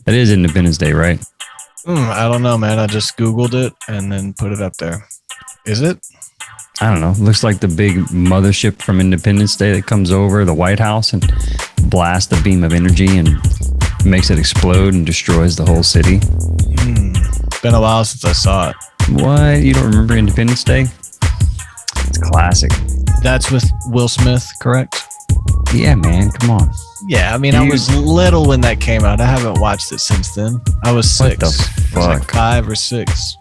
It is Independence Day, right? I don't know, man. I just Googled it and then put it up there. Is it? I don't know. Looks like the big mothership from Independence Day that comes over the White House and blasts a beam of energy and makes it explode and destroys the whole city. Been a while since I saw it. What? You don't remember Independence Day? It's classic. That's with Will Smith, correct? Yeah, man. Come on. Yeah, I mean, I was little when that came out. I haven't watched it since then. I was 6. What the fuck? I was like 5 or 6.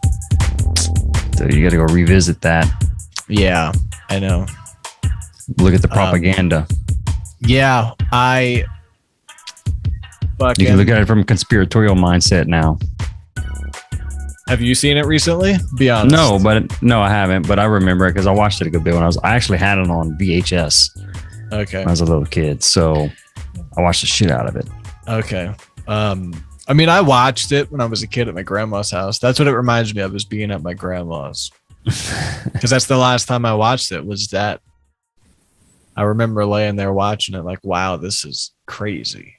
So you got to go revisit that. Yeah, I know. Look at the propaganda. Yeah, you can look at it from a conspiratorial mindset now. Have you seen it recently? Be honest. No, I haven't. But I remember it because I watched it a good bit when I actually had it on VHS. Okay. When I was a little kid, so I watched the shit out of it. Okay. I mean, I watched it when I was a kid at my grandma's house. That's what it reminds me of, is being at my grandma's. Because that's the last time I watched it, was that. I remember laying there watching it like, wow, this is crazy.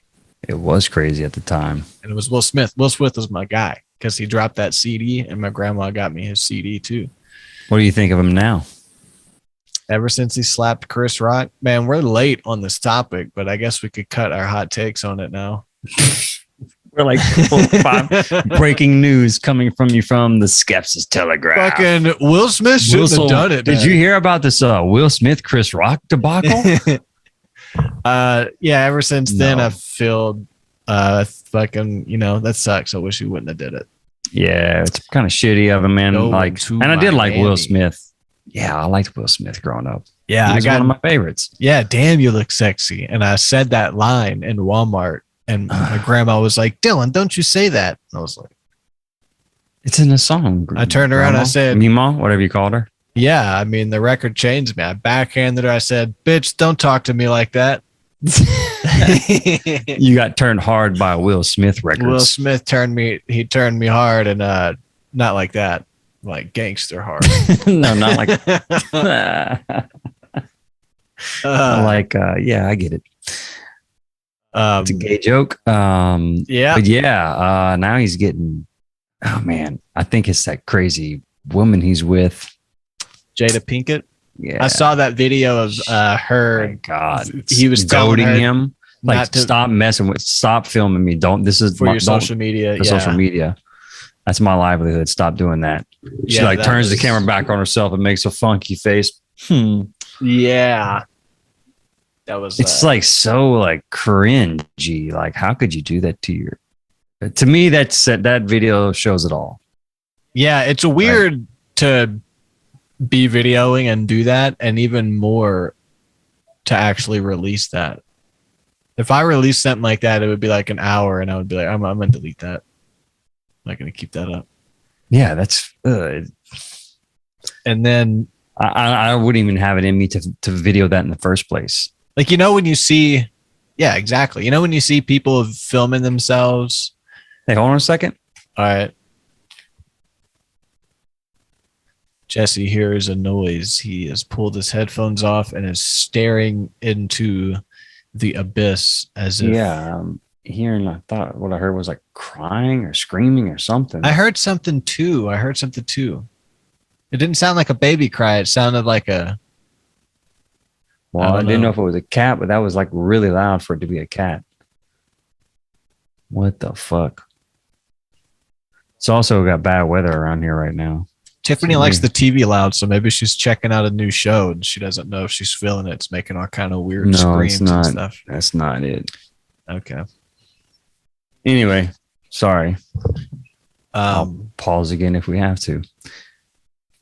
It was crazy at the time. And it was Will Smith. Will Smith was my guy because he dropped that CD and my grandma got me his CD too. What do you think of him now? Ever since he slapped Chris Rock, man, we're late on this topic, but I guess we could cut our hot takes on it now. We're like 5 breaking news coming from you from the Skepsis Telegraph. Fucking Will Smith shouldn't have done it. Did you hear about this Will Smith, Chris Rock debacle? Yeah, ever since then I've felt fucking, that sucks. I wish he wouldn't have did it. Yeah, it's kind of shitty of him, man. And I did like Will Smith. Yeah, I liked Will Smith growing up. Yeah, he was one of my favorites. Yeah, damn, you look sexy. And I said that line in Walmart. And my grandma was like, Dillon, don't you say that. And I was like, it's in the song. I turned around and I said, Mima, whatever you called her. Yeah, I mean, the record changed me. I backhanded her. I said, bitch, don't talk to me like that. You got turned hard by Will Smith records. Will Smith turned me hard, and not like that. Like gangster hard. No, not like yeah, I get it. It's a gay joke. Yeah. But yeah, now he's getting, oh man, I think it's that crazy woman he's with. Jada Pinkett. Yeah. I saw that video of her. Oh my God. He was goading him. Like, to, stop filming me. This is for your social media. Social media. That's my livelihood. Stop doing that. She turns the camera back on herself and makes a funky face. Yeah. That was it's like so like cringy. Like, how could you do that to me? That video shows it all. Yeah, it's weird to be videoing and do that, and even more to actually release that. If I released something like that, it would be like an hour, and I would be like, I'm gonna delete that. I'm not gonna keep that up. Yeah, that's and then I wouldn't even have it in me to video that in the first place. Like, when you see, yeah, exactly. When you see people filming themselves. Hey, hold on a second. All right. Jesse hears a noise. He has pulled his headphones off and is staring into the abyss as if. Yeah, hearing. I thought what I heard was like crying or screaming or something. I heard something too. It didn't sound like a baby cry. It sounded like a. Well, I didn't know if it was a cat, but that was like really loud for it to be a cat. What the fuck? It's also got bad weather around here right now. Tiffany likes the TV loud, so maybe she's checking out a new show and she doesn't know if she's feeling it. It's making all kind of weird screams and stuff. That's not it. Okay. Anyway, sorry. I'll pause again if we have to.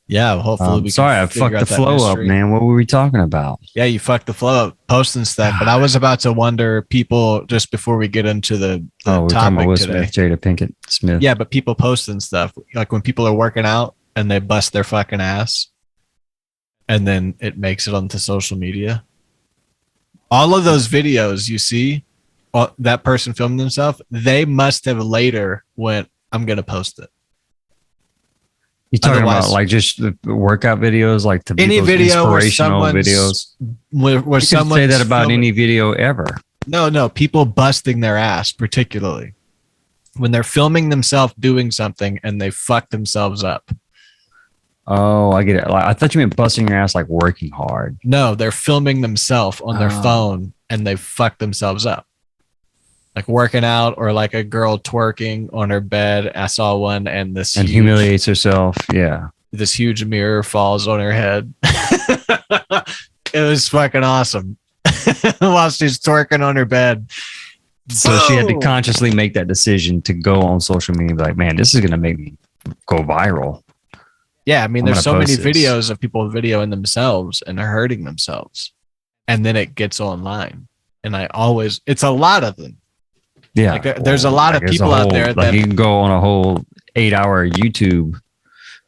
Yeah, hopefully we can. Sorry, I fucked the flow up, man. What were we talking about? Yeah, you fucked the flow up posting stuff, but I was about to wonder, people, just before we get into the we're talking about Will today. Smith, Jada Pinkett Smith. Yeah, but people posting stuff, like when people are working out and they bust their fucking ass and then it makes it onto social media. All of those videos you see, that person filming themselves, they must have later went, I'm going to post it. You talking about like just the workout videos, like to any video inspirational videos? Where someone say that about any video ever. No, people busting their ass, particularly. when they're filming themselves doing something and they fuck themselves up. Oh, I get it. Like, I thought you meant busting your ass like working hard. No, they're filming themselves on their phone and they fuck themselves up. Like working out, or like a girl twerking on her bed. I saw one, and humiliates herself. Yeah. This huge mirror falls on her head. It was fucking awesome. While she's twerking on her bed. So she had to consciously make that decision to go on social media and be like, man, this is going to make me go viral. Yeah, I mean, there's so many videos of people videoing themselves and they're hurting themselves. And then it gets online. And it's a lot of them. Yeah. Like there's a lot of people out there that you can go on a whole 8-hour YouTube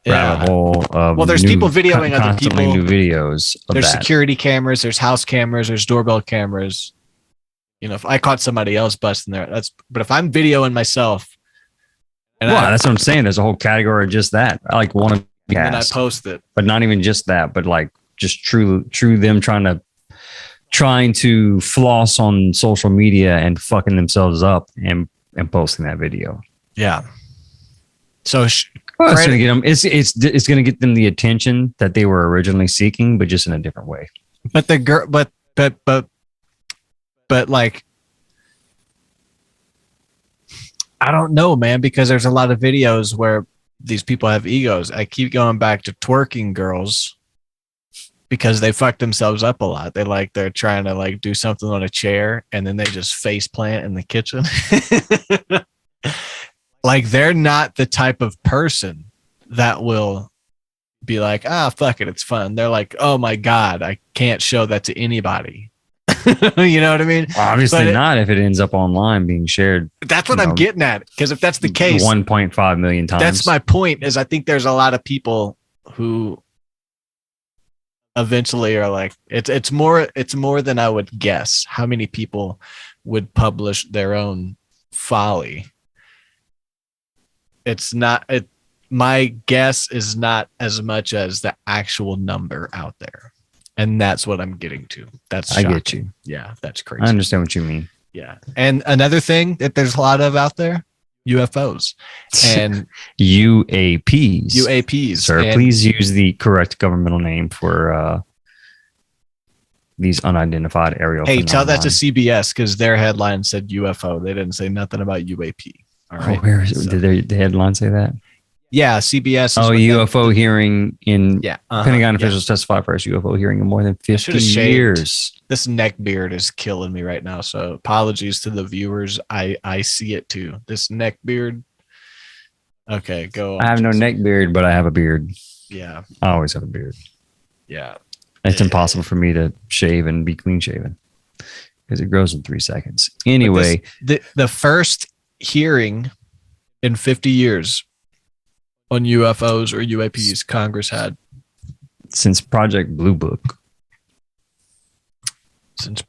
rabbit hole. Well, there's people videoing other people. New videos. There's security cameras, there's house cameras, there's doorbell cameras. You know, if I caught somebody else busting there, but if I'm videoing myself, that's what I'm saying. There's a whole category of just that. I like want to cast, and then I post it, but not even just that, but like just true them trying to floss on social media and fucking themselves up and posting that video. Yeah. So it's gonna get them. It's gonna get them the attention that they were originally seeking, but just in a different way. But the girl, but like, I don't know, man, because there's a lot of videos where these people have egos. I keep going back to twerking girls because they fuck themselves up a lot. They're trying to like do something on a chair and then they just face plant in the kitchen. Like they're not the type of person that will be like, fuck it, it's fun. They're like, oh my God, I can't show that to anybody. You know what I mean? Obviously not if it ends up online being shared. That's what I'm getting at. Because if that's the case, 1.5 million times. That's my point. Is I think there's a lot of people who eventually are like, it's more than I would guess. How many people would publish their own folly? It's not. My guess is not as much as the actual number out there. And that's what I'm getting to. I get you. Yeah, that's crazy. I understand what you mean. Yeah. And another thing that there's a lot of out there, UFOs and UAPs. UAPs. Sir, please use the correct governmental name for these unidentified aerial phenomena. Tell that to CBS because their headline said UFO. They didn't say nothing about UAP. All right. Where is it? Did the headline say that? Yeah, CBS. UFO hearing in Pentagon officials testify first UFO hearing in more than 50 years. This neck beard is killing me right now. So apologies to the viewers. I see it too. This neck beard. Okay, go. I have no neck beard, but I have a beard. Yeah. I always have a beard. Yeah. It's impossible for me to shave and be clean shaven because it grows in 3 seconds. Anyway, the first hearing in 50 years on UFOs or UAPs Congress had since Project Blue Book. And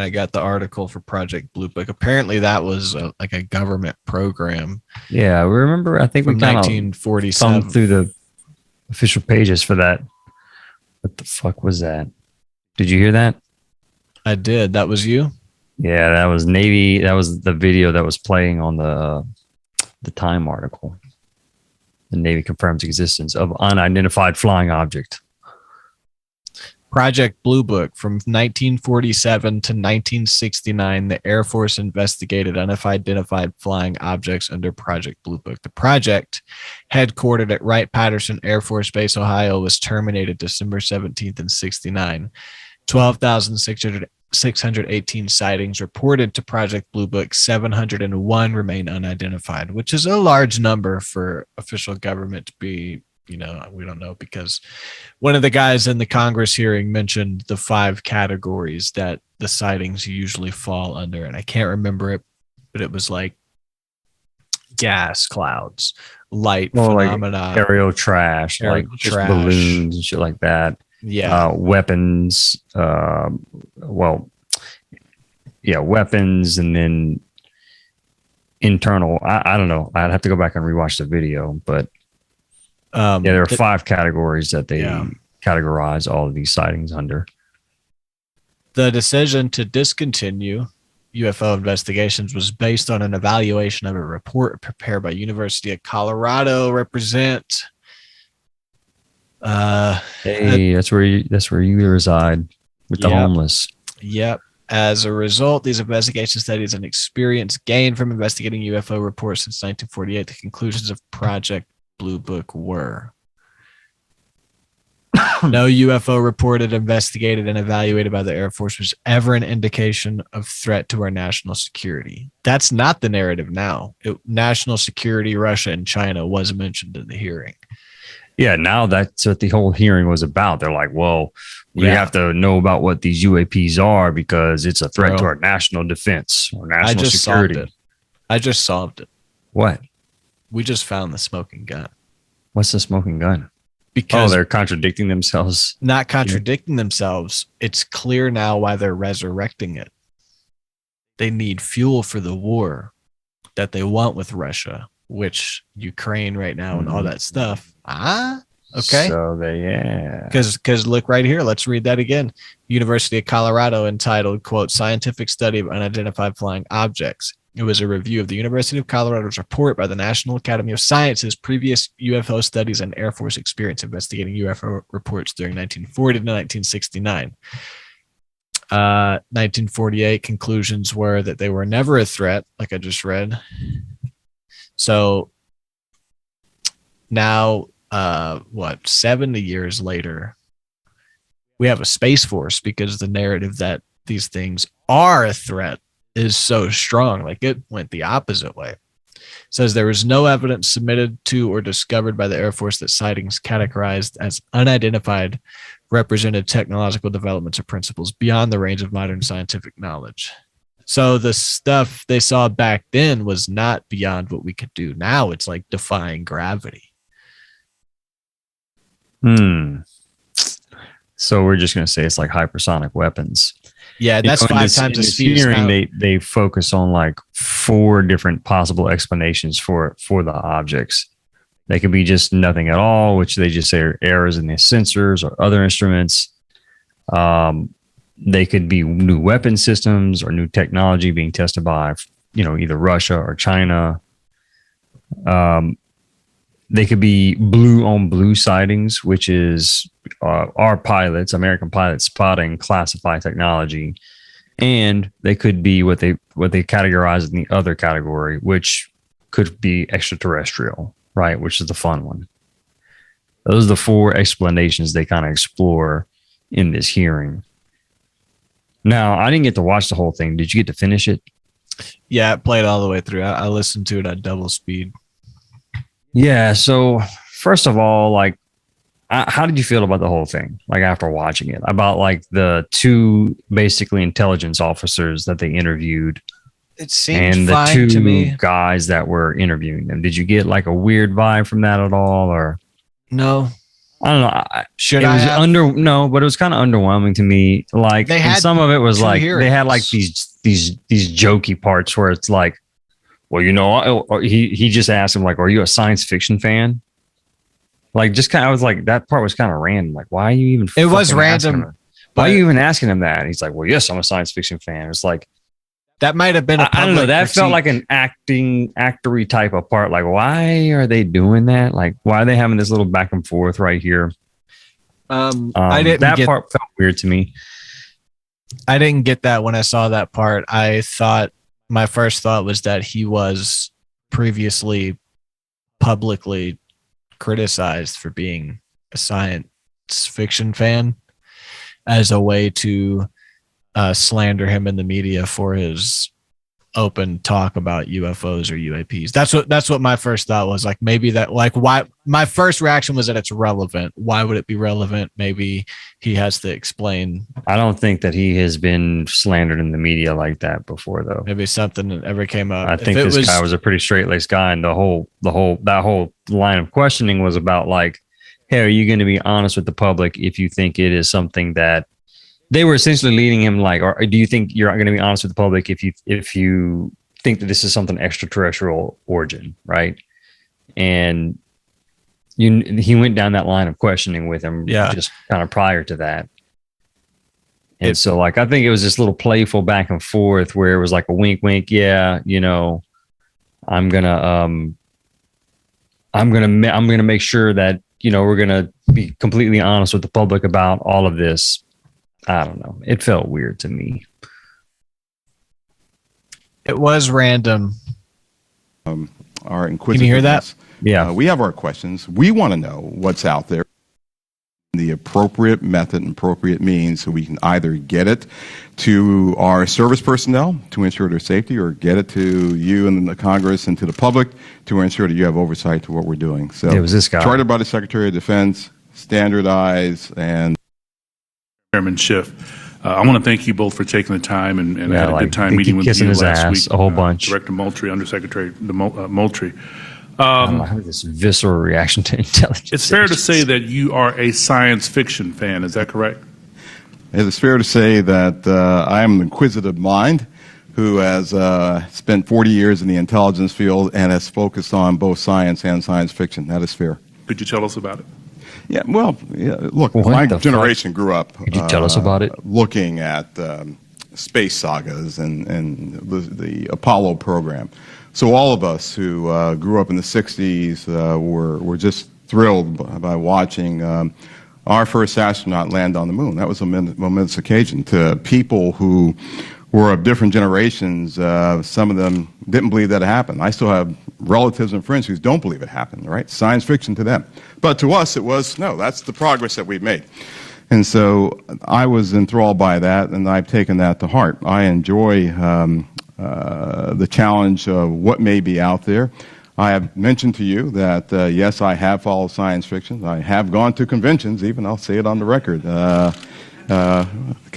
I got the article for Project Blue Book. Apparently that was like a government program. Yeah, we remember. I think we kind of 1947 thumbed through the official pages for that. What the fuck was that? Did you hear that? I did. That was you? Yeah, that was Navy. That was the video that was playing on the Time article. The Navy confirms existence of unidentified flying object. Project Blue Book. From 1947 to 1969, the Air Force investigated unidentified flying objects under Project Blue Book. The project, headquartered at Wright-Patterson Air Force Base, Ohio, was terminated December 17th in 69. 12,618 sightings reported to Project Blue Book. 701 remain unidentified, which is a large number for official government to be, we don't know, because one of the guys in the Congress hearing mentioned the 5 categories that the sightings usually fall under. And I can't remember it, but it was like gas clouds, light phenomena, like aerial trash, like just balloons and shit like that. Yeah. Weapons. Weapons, and then internal. I don't know. I'd have to go back and rewatch the video, but there are 5 categories that they categorize all of these sightings under. The decision to discontinue UFO investigations was based on an evaluation of a report prepared by University of Colorado. Represent. Hey, that's where you reside with the Yep. homeless. Yep. As a result, these investigation studies and experience gained from investigating UFO reports since 1948, the conclusions of Project Blue Book were no UFO reported, investigated, and evaluated by the Air Force was ever an indication of threat to our national security. That's not the narrative now. National security, Russia and China was mentioned in the hearing. Yeah, now that's what the whole hearing was about. They're like, well, we have to know about what these UAPs are because it's a threat to our national defense or national security. I just solved it. What? We just found the smoking gun. What's the smoking gun? Because they're contradicting themselves. Not contradicting themselves. It's clear now why they're resurrecting it. They need fuel for the war that they want with Russia, which Ukraine right now and all that stuff. Okay. So Because look right here. Let's read that again. University of Colorado entitled, quote, Scientific Study of Unidentified Flying Objects. It was a review of the University of Colorado's report by the National Academy of Sciences, previous UFO studies and Air Force experience investigating UFO reports during 1940 to 1969. 1948 conclusions were that they were never a threat, like I just read. So now, 70 years later, we have a Space Force because the narrative that these things are a threat is so strong. Like it went the opposite way. It says there was no evidence submitted to or discovered by the Air Force that sightings categorized as unidentified represented technological developments or principles beyond the range of modern scientific knowledge. So the stuff they saw back then was not beyond what we could do. Now it's like defying gravity. So we're just going to say it's like hypersonic weapons. Yeah, that's 5 times the speed of sound. They focus on like 4 different possible explanations for the objects. They could be just nothing at all, which they just say are errors in the sensors or other instruments. They could be new weapon systems or new technology being tested by, either Russia or China. They could be blue on blue sightings, which is our pilots, American pilots, spotting classified technology, and they could be what they categorize in the other category, which could be extraterrestrial, right? Which is the fun one. Those are the 4 explanations they kind of explore in this hearing. Now, I didn't get to watch the whole thing. Did you get to finish it? Yeah, it played all the way through. I listened to it at double speed. Yeah. So first of all, like, how did you feel about the whole thing? Like after watching it, about like the 2 basically intelligence officers that they interviewed, it seemed and the fine 2 to me. guys that were interviewing them. Did you get like a weird vibe from that at all, or no? I don't know. No, but it was kind of underwhelming to me. Like, and some of it was like they had like these jokey parts where it's like, well, he just asked him like, "Are you a science fiction fan?" Like, just kind of, I was like, that part was kind of random. Like, why are you even? It was random. Why are you even asking him that? And he's like, "Well, yes, I'm a science fiction fan." It's like that might have been a public I don't know. That critique. felt like an actory type of part. Like, why are they doing that? Like, why are they having this little back and forth right here? I didn't. That part felt weird to me. I didn't get that when I saw that part. My first thought was that he was previously publicly criticized for being a science fiction fan as a way to slander him in the media for his open talk about UFOs or UAPs. That's what my first thought was. Like, maybe that, like, why my first reaction was that it's relevant. Why would it be relevant? Maybe he has to explain. I don't think that he has been slandered in the media like that before, though. Maybe something that ever came up. I think this guy was a pretty straight-laced guy, and that whole line of questioning was about like, hey, are you going to be honest with the public if you think it is something that they were essentially leading him like, or do you think you're going to be honest with the public if you think that this is something extraterrestrial origin, right? And he went down that line of questioning with him, just kind of prior to that. And so, like, I think it was this little playful back and forth where it was like a wink, wink. Yeah, you know, I'm gonna make sure that, you know, we're gonna be completely honest with the public about all of this. I don't know. It felt weird to me. It was random. Our inquisitiveness. Can you hear that? Yeah. We have our questions. We want to know what's out there, the appropriate method and appropriate means, so we can either get it to our service personnel to ensure their safety, or get it to you and the Congress and to the public to ensure that you have oversight to what we're doing. So It was this guy. chartered by the Secretary of Defense, standardized, and Chairman Schiff. I want to thank you both for taking the time and I had a good time meeting with kissing you his last ass week. a whole bunch. Director Moultrie, Undersecretary Moultrie. I don't know, I have this visceral reaction to intelligence. It's fair to say that you are a science fiction fan. Is that correct? it is fair to say that I am an inquisitive mind who has spent 40 years in the intelligence field and has focused on both science and science fiction. That is fair. Could you tell us about it? Yeah, well, look, What my the generation grew up. Could you tell us about it? Looking at space sagas and the Apollo program. So all of us who grew up in the 60s were just thrilled by watching our first astronaut land on the moon. That was a momentous occasion to people who were of different generations. Some of them didn't believe that it happened. I still have relatives and friends who don't believe it happened, right? Science fiction to them. But to us, it was, no, that's the progress that we've made. And so I was enthralled by that, and I've taken that to heart. I enjoy the challenge of what may be out there. I have mentioned to you that, yes, I have followed science fiction. I have gone to conventions, even. I'll say it on the record. Got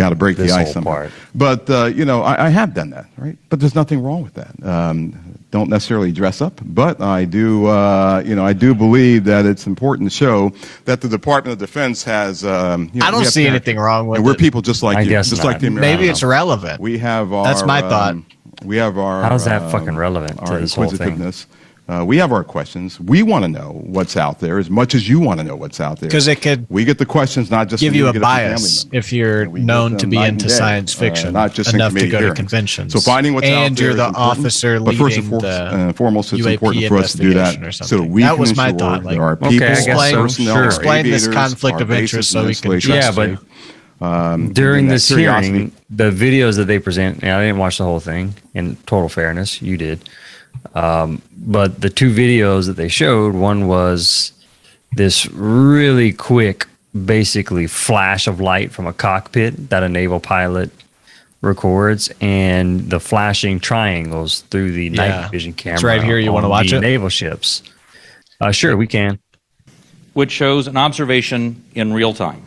to break the ice somehow. But, you know, I have done that, right? But there's nothing wrong with that. Don't necessarily dress up, but I do, you know, I do believe that it's important to show that the Department of Defense has, you know, I don't see anything wrong with and we're it. people just like I you, guess just not. like the Maybe it's relevant. We have our, That's my thought. We have our, How's that fucking relevant to our this whole thing? inquisitiveness. We have our questions. We want to know what's out there as much as you want to know what's out there. Because it could We get the questions not just give from you we a get it from bias family members. if you're We get known them to be night and into day, science fiction not just in enough to committee go to hearings. conventions. So finding what's out and there you're the is important. officer But first leading the and foremost, it's UAP important for us to do that investigation or so that something. we That can was my ensure thought, like, that our okay, people, I guess our so. personnel, Sure. our Explain this aviators, conflict our of interest bases so and we can installations trust Yeah, are but safe. during And that this curiosity- hearing, the videos that they present, and I didn't watch the whole thing, in total fairness, you did. But the two videos that they showed, one was this really quick, basically flash of light from a cockpit that a naval pilot records, and the flashing triangles through the night vision camera. It's right here. You want to on watch the it? Naval ships. Sure, we can. which shows an observation in real time.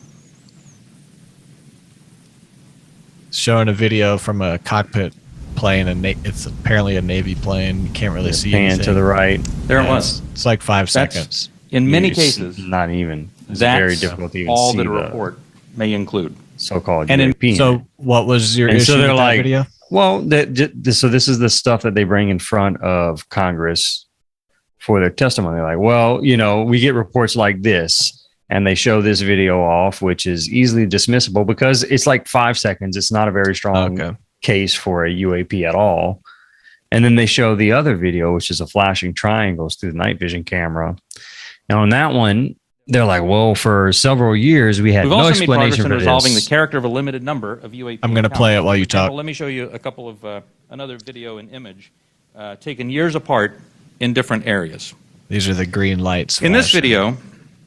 Showing a video from a cockpit plane, and it's apparently a Navy plane. You can't really see Pan anything. to the right. There it Yeah, was. It's like 5 That's- seconds. In many It's cases, not even. It's that's very difficult to even all see that a the report may include. so-called And in- European. So, what was your And issue so they're with that like, video? well, so this is the stuff that they bring in front of Congress for their testimony. They're like, well, you know, we get reports like this, and they show this video off, which is easily dismissible because it's like 5 seconds. It's not a very strong case for a UAP at all. And then they show the other video, which is a flashing triangles through the night vision camera. And on that one, they're like, well, for several years, we had We've no also made progress explanation in for resolving this. the character of a limited number of UAP. I'm going to play it while you talk. Let me show you a couple of another video and image taken years apart in different areas. These are the green lights. In this flashing. video,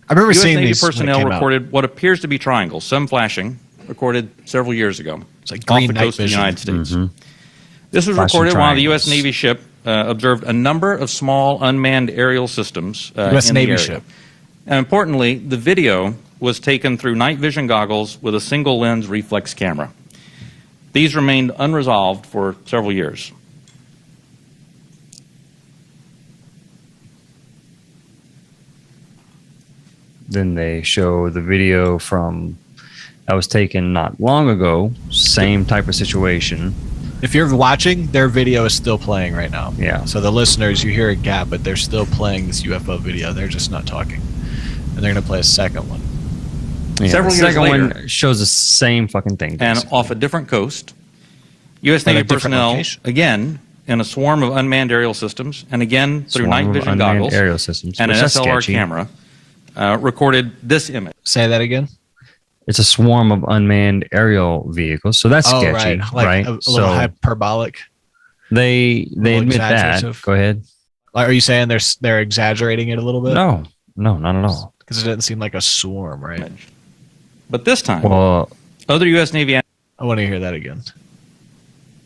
I remember U.S. seeing Navy these when it personnel came out. recorded what appears to be triangles, some flashing, recorded several years ago. It's like off green the night coast of the vision. United States. Mm-hmm. This was Flashing recorded while the U.S. triangles. Navy ship observed a number of small unmanned aerial systems U.S. in Navy the area. ship. And importantly, the video was taken through night vision goggles with a single lens reflex camera. These remained unresolved for several years. Then they show the video from that was taken not long ago, same type of situation. If you're watching, their video is still playing right now. Yeah. So the listeners, you hear a gap, but they're still playing this UFO video. They're just not talking. And they're going to play a second one. Yeah, Several the years second later, one shows the same fucking thing. and basically. off a different coast, U.S. But a Navy different personnel, location. again, in a swarm of unmanned aerial systems, and again through Swarm night of vision unmanned goggles aerial systems, and an which is SLR sketchy. camera, recorded this image. Say that again. It's a swarm of unmanned aerial vehicles, so that's sketchy, right. Like right? a little hyperbolic. They little admit that. exaggerative. Go ahead. Like, are you saying they're exaggerating it a little bit? No, not at all. Because it didn't seem like a swarm, right? Image. But this time, Well, other U.S. Navy I want to hear that again.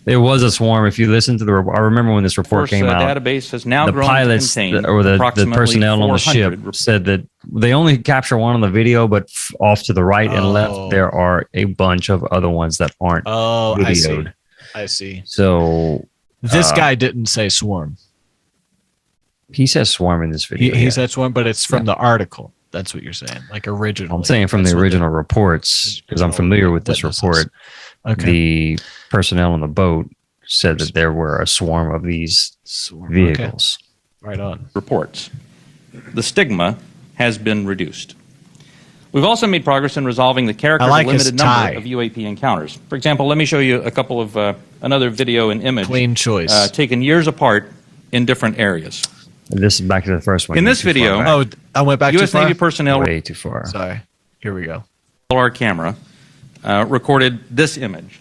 it was a swarm. If you listen to the report, I remember when this report Force came out. database has now The grown pilots to contain or the approximately personnel on the 400 ship said that they only capture one on the video, but off to the right and Oh. left, there are a bunch of other ones that aren't Oh, videoed. I see. So This guy didn't say swarm. he says swarm in this video. He yeah. said swarm, but it's from the article. That's what you're saying. Like original. I'm saying from the original reports, because I'm familiar with this witnesses. report. Okay. The personnel on the boat said that there were a swarm of these Swarm. vehicles. Okay. Right on. reports. The stigma has been reduced. We've also made progress in resolving the character I like of a his limited tie. number of UAP encounters. For example, let me show you a couple of another video and image Clean choice. taken years apart in different areas. And this is back to the first one. In You're this too far video- back. Oh, I went back U.S. too far? Navy personnel Way too far. Sorry. Here we go. our camera recorded this image.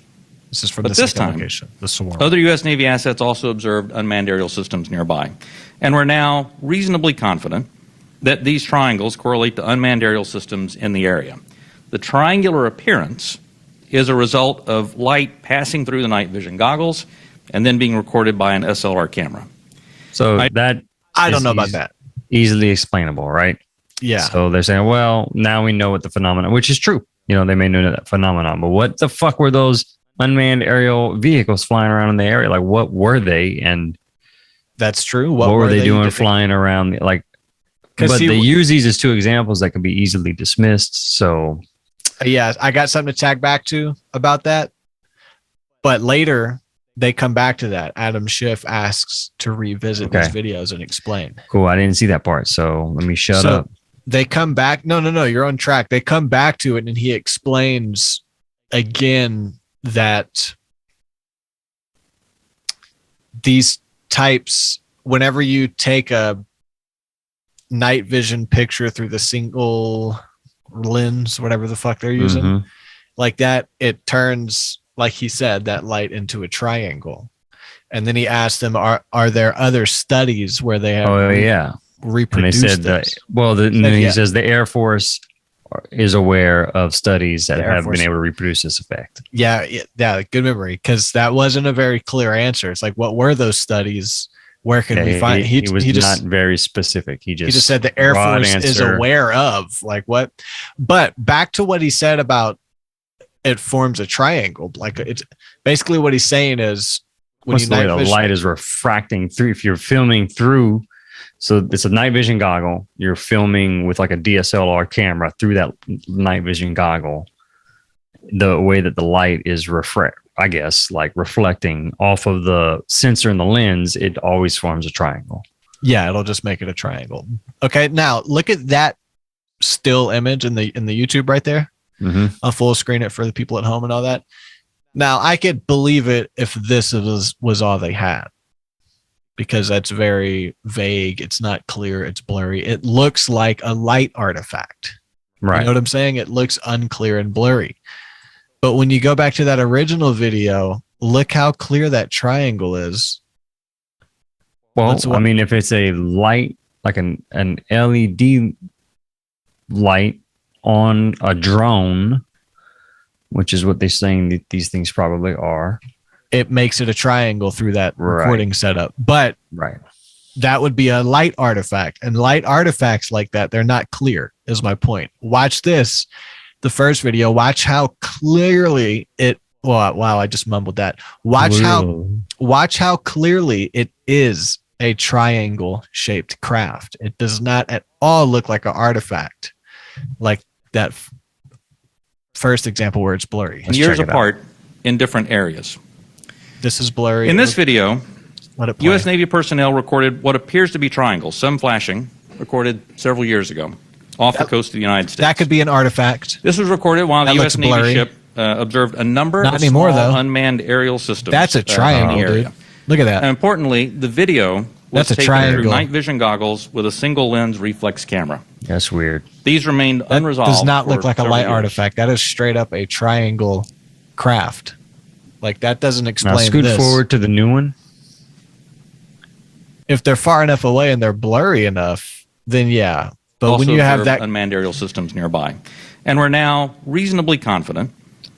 This is from But the this second time- location. The swarm. Other U.S. Navy assets also observed unmanned aerial systems nearby, and we're now reasonably confident that these triangles correlate to unmanned aerial systems in the area. The triangular appearance is a result of light passing through the night vision goggles and then being recorded by an SLR camera. So I- that I don't is know about that. easily explainable, right? Yeah. So they're saying, well, now we know what the phenomenon, which is true. You know, they may know that phenomenon, but what the fuck were those unmanned aerial vehicles flying around in the area? Like, what were they? And That's true. what were they doing Did flying around? Like, 'Cause but he- they use these as two examples that can be easily dismissed. So Yeah, I got something to tag back to about that. But later, they come back to that. Adam Schiff asks to revisit these videos and explain. cool. I didn't see that part. So let me shut So, up. They come back. No, you're on track. They come back to it and he explains again that these types, whenever you take a night vision picture through the single lens, whatever the fuck they're using, Mhm. like that, it turns, like he said, that light into a triangle. And then he asked them, are there other studies where they have Oh, yeah. And they reproduced said that, this? and then he yeah. says the Air Force is aware of studies that The Air have Force- been able to reproduce this effect. Yeah, good memory, because that wasn't a very clear answer. It's like, what were those studies? Where can we find? He was he just not very specific. He just said the Air broad Force is answer. aware of, like, what. But back to what he said about it forms a triangle. Like, it's basically what he's saying is when What's you the way night the vision, light is refracting through. If you're filming through, so it's a night vision goggle. You're filming with like a DSLR camera through that night vision goggle. The way that the light is reflecting off of the sensor in the lens, it always forms a triangle. yeah, it'll just make it a triangle. Okay, now look at that still image in the YouTube right there. Mm-hmm. I'll full screen it for the people at home and all that. Now, I could believe it if this was all they had, because that's very vague. It's not clear. It's blurry. It looks like a light artifact. Right. You know what I'm saying? It looks unclear and blurry. But when you go back to that original video, look how clear that triangle is. Well, That's what- I mean, if it's a light, like an LED light on a drone, which is what they're saying that these things probably are. It makes it a triangle through that Right. recording setup. But Right. that would be a light artifact. And light artifacts like that, they're not clear, is my point. Watch this. The first video, watch how clearly it, wow, I just mumbled that. Watch how clearly it is a triangle shaped craft. It does not at all look like an artifact, like that first example where it's blurry. Let's years check it out. apart in different areas. This is blurry. In this video, Let it play. U.S. Navy personnel recorded what appears to be triangles, some flashing, recorded several years ago. off the coast of the United States. That could be an artifact. This was recorded while the That U.S. looks Navy blurry. ship observed a number Not of anymore, small though. unmanned aerial systems. That's a in the triangle, area. dude. Look at that. And importantly, the video was That's a taken triangle. through night vision goggles with a single lens reflex camera. That's weird. These remained That unresolved. does not look for like a several light years. artifact. That is straight up a triangle craft. Like, that doesn't Now explain scoot this. forward to the new one. If they're far enough away and they're blurry enough, then yeah. But Also when you have observed that, unmanned aerial systems nearby. And we're now reasonably confident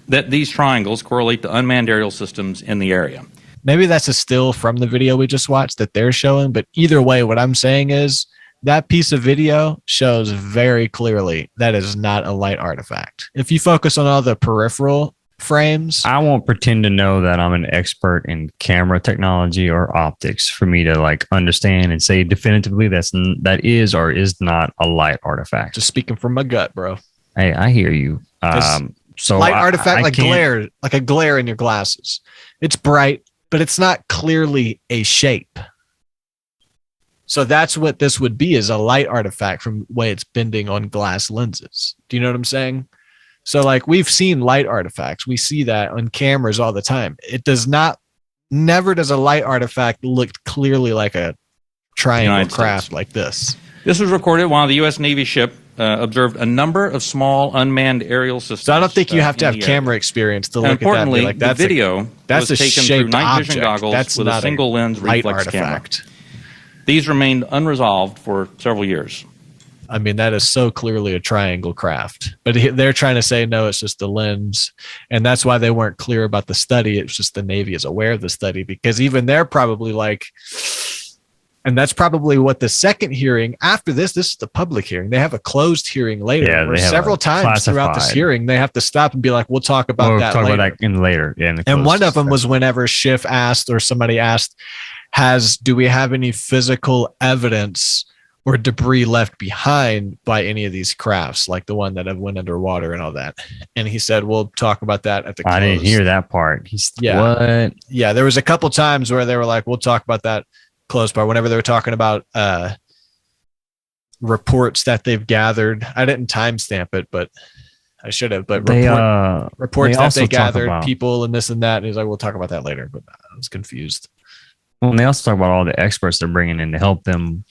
that these triangles correlate to unmanned aerial systems in the area. maybe that's a still from the video we just watched that they're showing. But either way, what I'm saying is that piece of video shows very clearly that is not a light artifact. If you focus on all the peripheral frames, I won't pretend to know that I'm an expert in camera technology or optics for me to like understand and say definitively that is or is not a light artifact. just speaking from my gut, bro. Hey, I hear you. So Light artifact, I like can't- glare, like a glare in your glasses. It's bright, but it's not clearly a shape. So that's what this would be, is a light artifact from the way it's bending on glass lenses. Do you know what I'm saying? So like we've seen light artifacts. We see that on cameras all the time. It does not, never does a light artifact look clearly like a triangle United craft States. like this. This was recorded while the U.S. Navy ship observed a number of small unmanned aerial systems. So I don't think you have to in have the camera area. experience to And look at that. And importantly, be like, the that's video that's was a taken through shaped night object. vision goggles That's with a not single lens light reflex camera. artifact. These remained unresolved for several years. I mean, that is so clearly a triangle craft. But they're trying to say, no, it's just the lens. And that's why they weren't clear about the study. It's just the Navy is aware of the study, because even they're probably like, and that's probably what the second hearing after this is the public hearing. They have a closed hearing later. Yeah, where they have several a times throughout this classified. hearing, they have to stop and be like, we'll talk about We'll that talk later. about that in later. Yeah, in the And closed one of them session. was whenever Schiff asked, or somebody asked, do we have any physical evidence or debris left behind by any of these crafts, like the one that have went underwater and all that? And he said, we'll talk about that at the close. I didn't hear that part. Yeah. What? Yeah, there was a couple times where they were like, we'll talk about that close part. Whenever they were talking about reports that they've gathered. I didn't timestamp it, but I should have. But reports that also they talk gathered, about- people and this and that. And he's like, we'll talk about that later. But I was confused. Well, and they also talk about all the experts they're bringing in to help them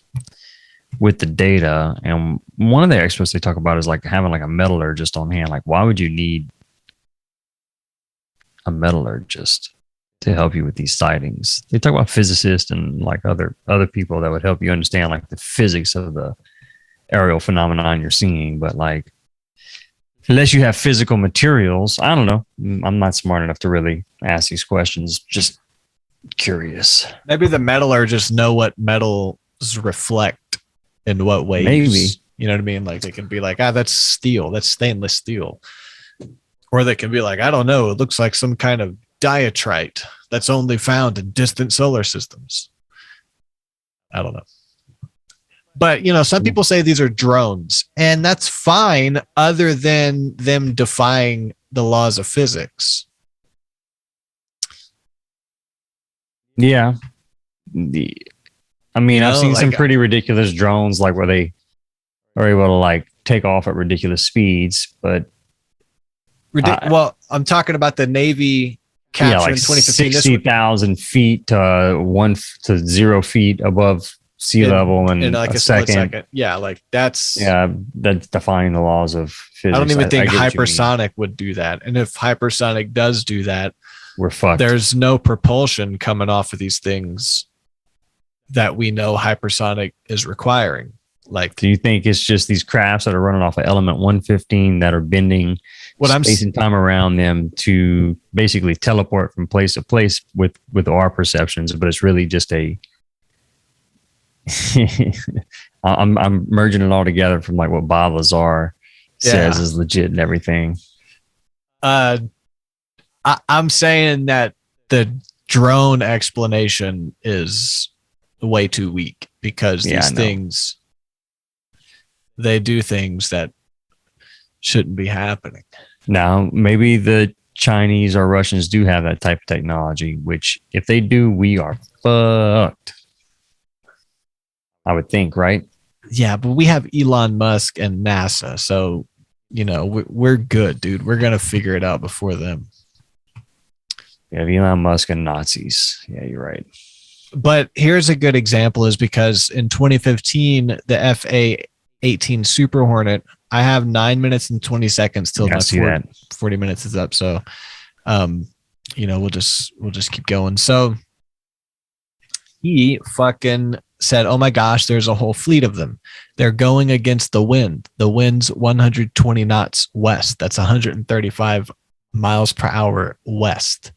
with the data. And one of the experts they talk about is like having like a metallurgist on hand. Like, why would you need a metallurgist to help you with these sightings? They talk about physicists and like other people that would help you understand like the physics of the aerial phenomenon you're seeing. But like, unless you have physical materials, I don't know. I'm not smart enough to really ask these questions. Just curious. Maybe the metallurgists know what metals reflect in what ways. Maybe. You know what I mean? Like they can be like, that's steel. That's stainless steel. Or they can be like, I don't know. It looks like some kind of diatrite that's only found in distant solar systems. I don't know. But, some people say these are drones, and that's fine other than them defying the laws of physics. Yeah. I've seen some like- pretty ridiculous drones, like where they are able to like take off at ridiculous speeds, but Well, I'm talking about the Navy capture like in 2015. This 60,000 feet to 1 to 0 feet above sea level in like a split second. Yeah, like that's. Yeah, that's defying the laws of physics. I don't even think get what you mean. hypersonic would do that. And if hypersonic does do that, We're fucked. there's no propulsion coming off of these things that we know hypersonic is requiring. Like, Do you think it's just these crafts that are running off of element 115 that are bending space and time around them to basically teleport from place to place with our perceptions, but it's really just a I'm merging it all together from like what Bob Lazar says is legit and everything. I'm saying that the drone explanation is way too weak, because Yeah, these I know. things, they do things that shouldn't be happening. Now, maybe the Chinese or Russians do have that type of technology, which if they do, we are fucked. I would think, right? Yeah, but we have Elon Musk and NASA, so we're good, dude. We're gonna figure it out before them. Yeah, Elon Musk and Nazis. Yeah, you're right. But here's a good example, is because in 2015, the FA-18 Super Hornet, I have 9 minutes and 20 seconds till my 40 minutes is up. So, we'll just keep going. So he fucking said, oh my gosh, there's a whole fleet of them. They're going against the wind. The wind's 120 knots west. That's 135 miles per hour west.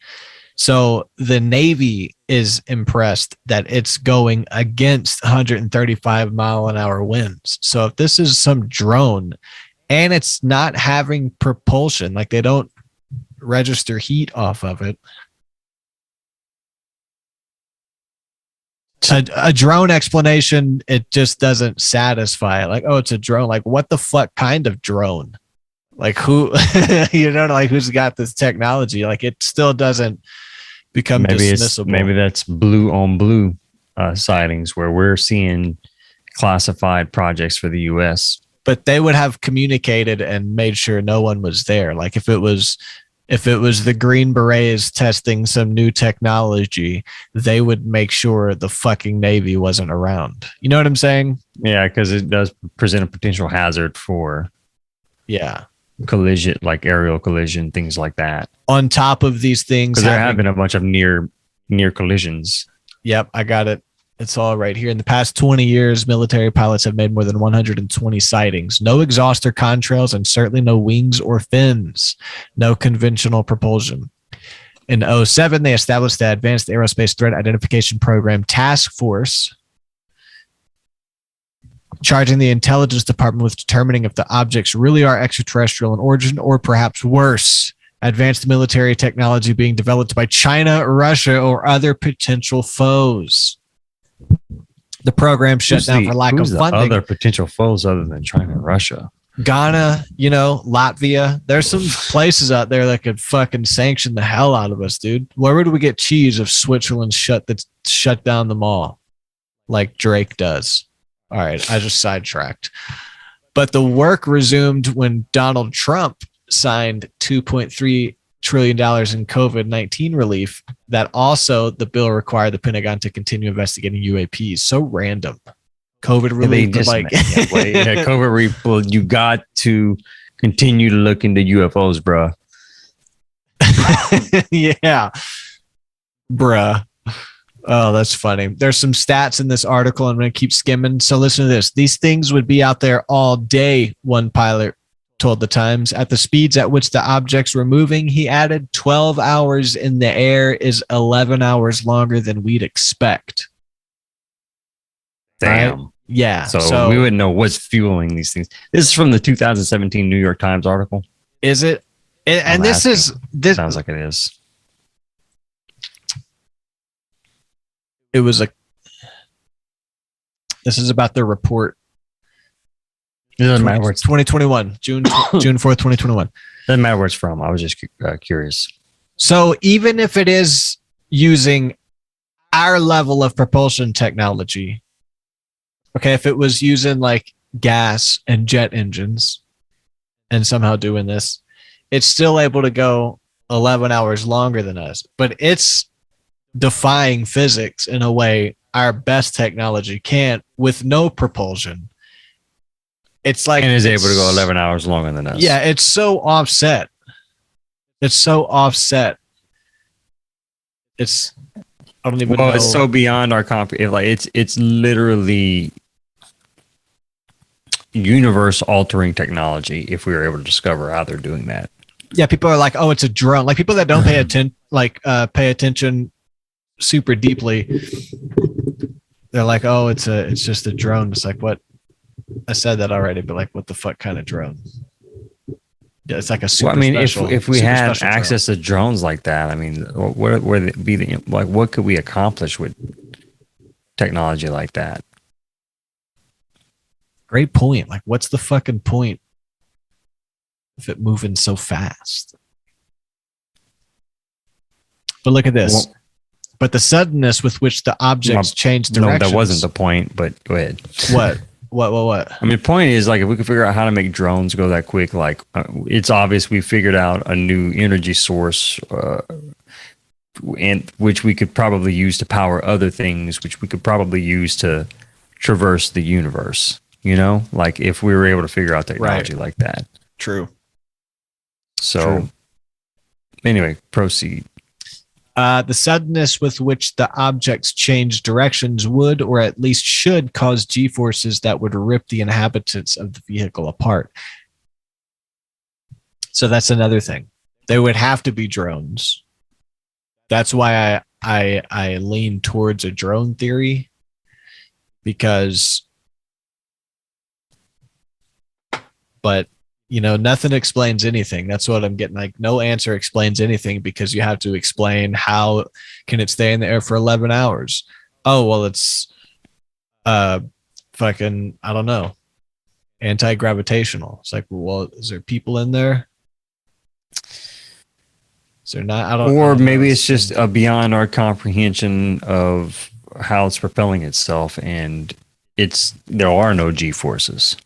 So the Navy is impressed that it's going against 135 mile an hour winds. So if this is some drone and it's not having propulsion, like they don't register heat off of it, a drone explanation, it just doesn't satisfy it. Like, oh, it's a drone. Like, what the fuck kind of drone? Like, who, like who's got this technology? Like, it still doesn't become dismissible. Maybe that's blue on blue sightings where we're seeing classified projects for the U.S. But they would have communicated and made sure no one was there. Like, if it was the Green Berets testing some new technology, they would make sure the fucking Navy wasn't around. You know what I'm saying? Yeah, because it does present a potential hazard for collision, like aerial collision, things like that. On top of these things, because there have been a bunch of near collisions. Yep, I got it. It's all right here. In the past 20 years, military pilots have made more than 120 sightings. No exhaust or contrails, and certainly no wings or fins. No conventional propulsion. In 2007, they established the Advanced Aerospace Threat Identification Program Task Force, charging the intelligence department with determining if the objects really are extraterrestrial in origin, or perhaps worse, advanced military technology being developed by China, Russia, or other potential foes. The program shut down for lack of funding. Other potential foes other than China and Russia? Ghana, Latvia. There's some places out there that could fucking sanction the hell out of us, dude. Where would we get cheese if Switzerland shut down the mall like Drake does? All right, I just sidetracked. But the work resumed when Donald Trump signed $2.3 trillion in COVID-19 relief. That also, the bill required the Pentagon to continue investigating UAPs. So random. COVID relief, COVID relief. Well, you got to continue to look into UFOs, bruh. Yeah, bruh. Oh, that's funny. There's some stats in this article. I'm going to keep skimming. So listen to this. These things would be out there all day, one pilot told the Times. At the speeds at which the objects were moving, he added, 12 hours in the air is 11 hours longer than we'd expect. Damn. Right? Yeah. So we wouldn't know what's fueling these things. This is from the 2017 New York Times article. Is it? And this sounds like it is. This is about the report. It doesn't matter where it's 2021, June 4th, 2021. Doesn't matter where it's from. I was just curious. So even if it is using our level of propulsion technology, okay, if it was using like gas and jet engines and somehow doing this, it's still able to go 11 hours longer than us. But it's defying physics in a way our best technology can't, with no propulsion. It's like, and is able to go 11 hours longer than us. Yeah, it's so offset. It's I don't even know. It's so beyond our comprehension. It's literally universe altering technology if we were able to discover how they're doing that. Yeah, people are like, oh, it's a drone. Like people that don't pay attention super deeply, they're like, oh, it's just a drone. It's like, what? I said that already, but like, what the fuck kind of drone? Yeah, it's like a super. Well, I mean, if we had access to drones like that, I mean, what could we accomplish with technology like that? Great point. Like, what's the fucking point if it moving so fast? But look at this. Well, but the suddenness with which the objects changed directions. No, that wasn't the point, but go ahead. What? What? I mean, the point is, like, if we could figure out how to make drones go that quick, like, it's obvious we figured out a new energy source, and which we could probably use to power other things, which we could probably use to traverse the universe. You know, like if we were able to figure out technology like that. True. So, anyway, proceed. The suddenness with which the objects change directions would, or at least should, cause G-forces that would rip the inhabitants of the vehicle apart. So that's another thing. They would have to be drones. That's why I lean towards a drone theory, because, but you know, nothing explains anything. That's what I'm getting. Like, no answer explains anything, because you have to explain how can it stay in the air for 11 hours? Oh, well, it's fucking, I don't know, anti-gravitational. It's like, well, is there people in there? Is there not? I don't Maybe know. it's just beyond our comprehension of how it's propelling itself, and there are no G forces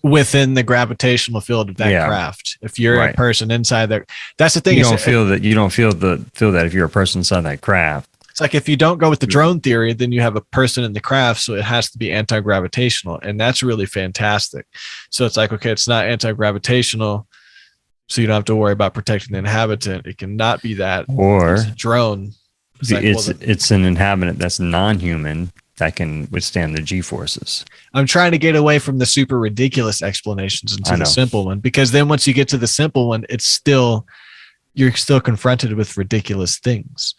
within the gravitational field of that craft. If you're a person inside there, that's the thing. You don't feel that if you're a person inside that craft. It's like, if you don't go with the drone theory, then you have a person in the craft, so it has to be anti-gravitational, and that's really fantastic. So it's like, okay, it's not anti-gravitational, so you don't have to worry about protecting the inhabitant. It cannot be that. Or it's a drone. It's an inhabitant that's non-human that can withstand the G-forces. I'm trying to get away from the super ridiculous explanations into the simple one, because then once you get to the simple one, you're still confronted with ridiculous things.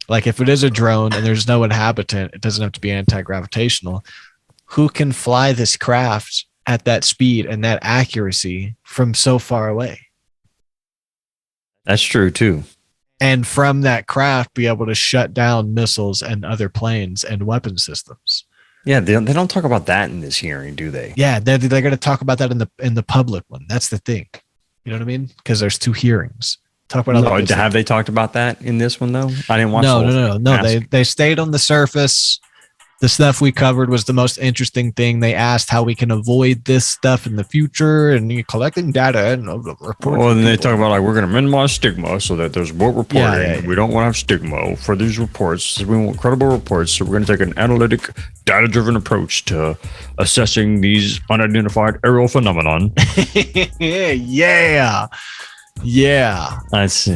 Like, if it is a drone and there's no inhabitant, it doesn't have to be anti-gravitational. Who can fly this craft at that speed and that accuracy from so far away? That's true too. And from that craft, be able to shut down missiles and other planes and weapon systems. Yeah, they don't talk about that in this hearing, do they? Yeah, they're going to talk about that in the public one. That's the thing. You know what I mean? Because there's 2 hearings. Talk about have they talked about that in this one though? I didn't watch. No. They stayed on the surface. The stuff we covered was the most interesting thing. They asked how we can avoid this stuff in the future, and you're collecting data and reporting. Well, then they talk about, like, we're going to minimize stigma so that there's more reporting. Yeah. We don't want to have stigma for these reports. We want credible reports. So we're going to take an analytic, data-driven approach to assessing these unidentified aerial phenomenon. Yeah. That's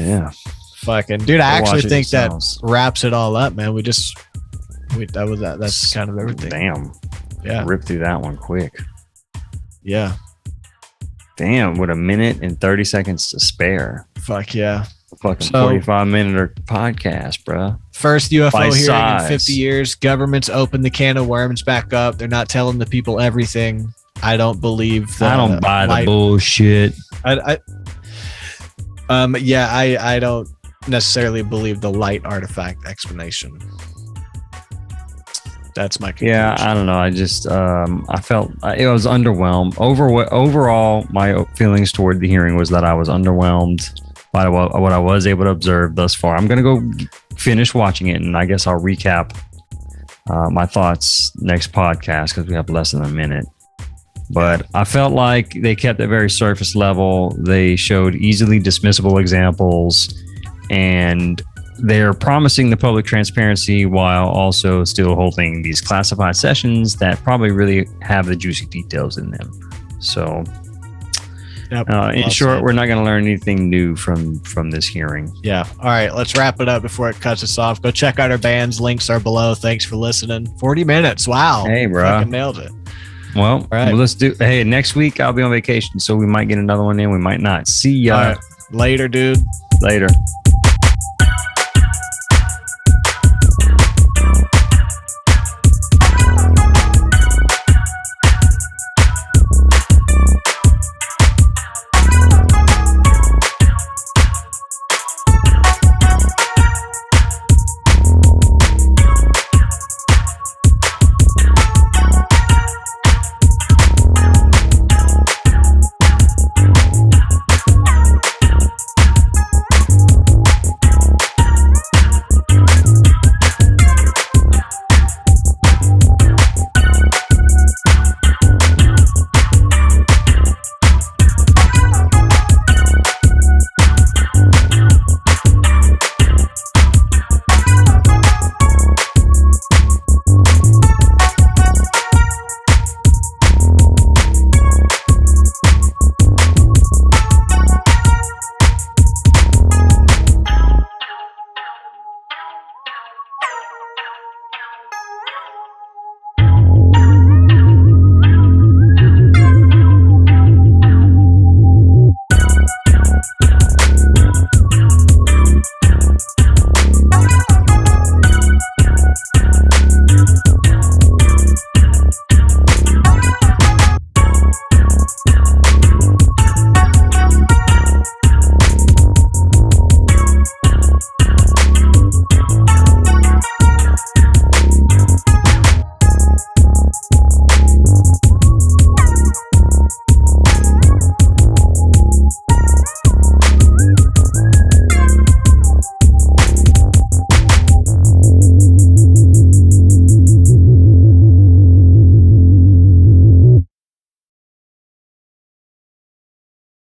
fucking dude. I actually think that wraps it all up, man. That's kind of everything. Damn. Yeah. Rip through that one quick. Yeah. Damn, with 1 minute and 30 seconds to spare. Fuck yeah. Fucking 45-minute podcast, bro. First UFO By hearing size. in 50 years. Government's opened the can of worms back up. They're not telling the people everything. I don't believe I don't buy the bullshit. I don't necessarily believe the light artifact explanation. That's my conclusion. Yeah, I don't know. I just I felt it was underwhelmed. Overall, my feelings toward the hearing was that I was underwhelmed by what I was able to observe thus far. I'm gonna go finish watching it, and I guess I'll recap my thoughts next podcast, because we have less than a minute. But I felt like they kept it very surface level. They showed easily dismissible examples, and they're promising the public transparency while also still holding these classified sessions that probably really have the juicy details in them. So, in short, we're not going to learn anything new from this hearing. Yeah. All right. Let's wrap it up before it cuts us off. Go check out our bands. Links are below. Thanks for listening. 40 minutes. Wow. Hey, bro. Fucking nailed it. Well, let's do. Hey, next week I'll be on vacation, so we might get another one in. We might not. See ya. All right. Later, dude. Later.